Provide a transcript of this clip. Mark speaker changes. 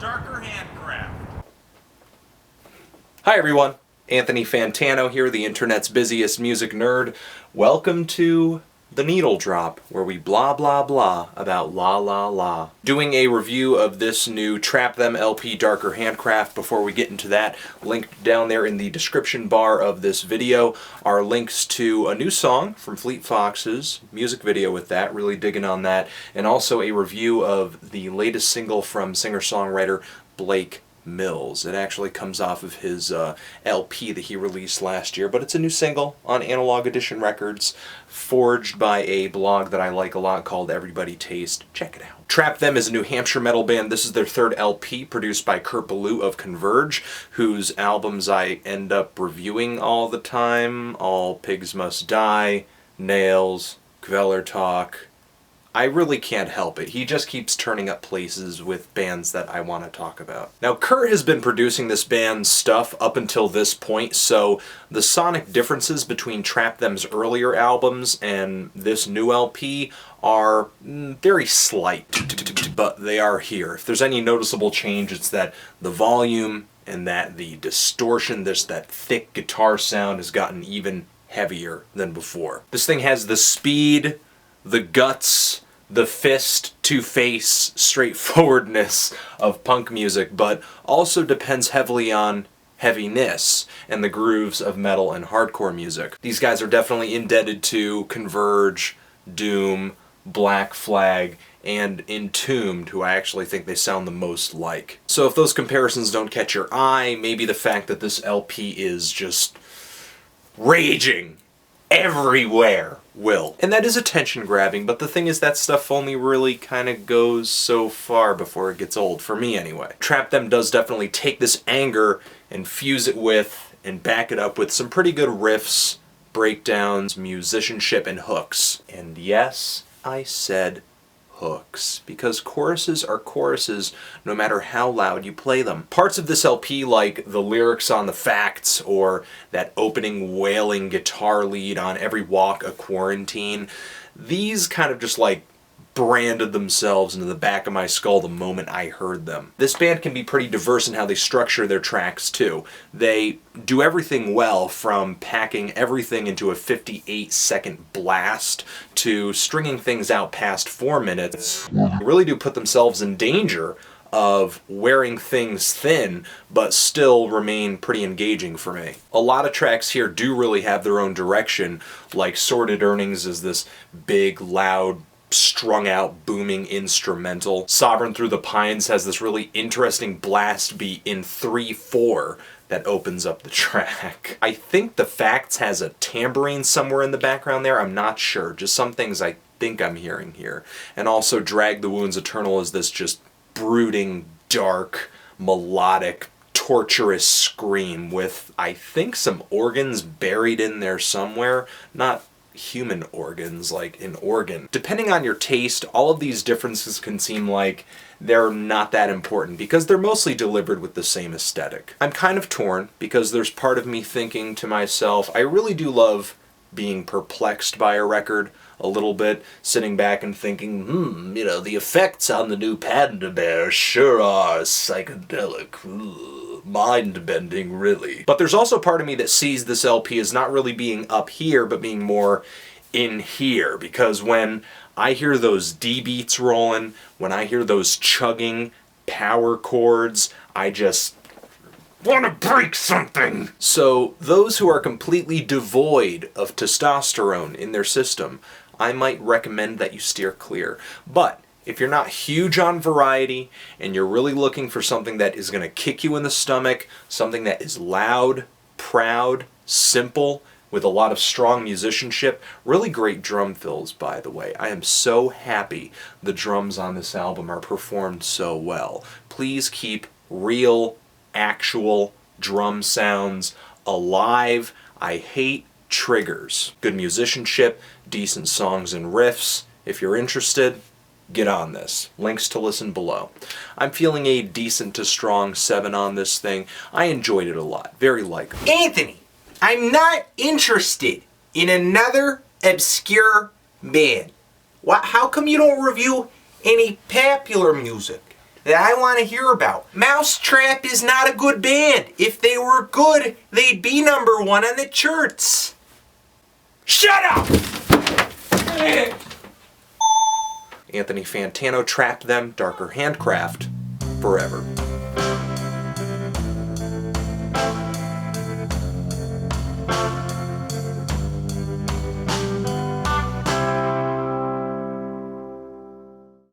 Speaker 1: Darker Handcraft.
Speaker 2: Hi everyone, Anthony Fantano here, the internet's busiest music nerd. Welcome to The Needle Drop, where we blah blah blah about la la la. Doing a review of this new Trap Them LP Darker Handcraft. Before we get into that, linked down there in the description bar of this video are links to a new song from Fleet Foxes, music video with that, really digging on that, and also a review of the latest single from singer-songwriter Blake Mills. It actually comes off of his LP that he released last year, but it's a new single on Analog Edition Records, forged by a blog that I like a lot called Everybody Taste. Check it out. Trap Them is a New Hampshire metal band. This is their third LP, produced by Kurt Ballou of Converge, whose albums I end up reviewing all the time. All Pigs Must Die, Nails, Kveller Talk. I really can't help it. He just keeps turning up places with bands that I want to talk about. Now, Kurt has been producing this band's stuff up until this point, so the sonic differences between Trap Them's earlier albums and this new LP are very slight, but they are here. If there's any noticeable change, it's that the volume and that the distortion, that thick guitar sound has gotten even heavier than before. This thing has the speed, the guts, the fist-to-face straightforwardness of punk music, but also depends heavily on heaviness and the grooves of metal and hardcore music. These guys are definitely indebted to Converge, Doom, Black Flag, and Entombed, who I actually think they sound the most like. So if those comparisons don't catch your eye, maybe the fact that this LP is just raging everywhere will. And that is attention grabbing, but the thing is that stuff only really kind of goes so far before it gets old, for me anyway. Trap Them does definitely take this anger and fuse it with and back it up with some pretty good riffs, breakdowns, musicianship, and hooks. And yes, I said hooks, because choruses are choruses no matter how loud you play them. Parts of this LP, like the lyrics on The Facts or that opening wailing guitar lead on Every Walk a Quarantine, these kind of just like branded themselves into the back of my skull the moment I heard them. This band can be pretty diverse in how they structure their tracks too. They do everything well, from packing everything into a 58-second blast to stringing things out past 4 minutes. They really do put themselves in danger of wearing things thin, but still remain pretty engaging for me. A lot of tracks here do really have their own direction, like Sordid Earnings is this big, loud, strung out, booming instrumental. Sovereign Through the Pines has this really interesting blast beat in 3/4 that opens up the track. I think The Facts has a tambourine somewhere in the background there. I'm not sure. Just some things I think I'm hearing here. And also Drag the Wounds Eternal is this just brooding, dark, melodic, torturous scream with, I think, some organs buried in there somewhere. Not human organs, like an organ. Depending on your taste, all of these differences can seem like they're not that important because they're mostly delivered with the same aesthetic. I'm kind of torn because there's part of me thinking to myself, I really do love being perplexed by a record a little bit, sitting back and thinking, the effects on the new Panda Bear sure are psychedelic. Mind-bending, really. But there's also part of me that sees this LP as not really being up here, but being more in here, because when I hear those D beats rolling, when I hear those chugging power chords, I just want to break something. So those who are completely devoid of testosterone in their system, I might recommend that you steer clear. But if you're not huge on variety and you're really looking for something that is going to kick you in the stomach, something that is loud, proud, simple, with a lot of strong musicianship, really great drum fills, by the way. I am so happy the drums on this album are performed so well. Please keep real, actual drum sounds alive. I hate triggers. Good musicianship, decent songs and riffs. If you're interested, get on this. Links to listen below. I'm feeling a decent to strong 7 on this thing. I enjoyed it a lot. Very likable.
Speaker 3: Anthony, I'm not interested in another obscure band. How come you don't review any popular music? that I want to hear about. Mousetrap is not a good band. If they were good, they'd be number one on the charts. Shut up!
Speaker 2: Anthony Fantano trapped them, darker Handcraft, forever.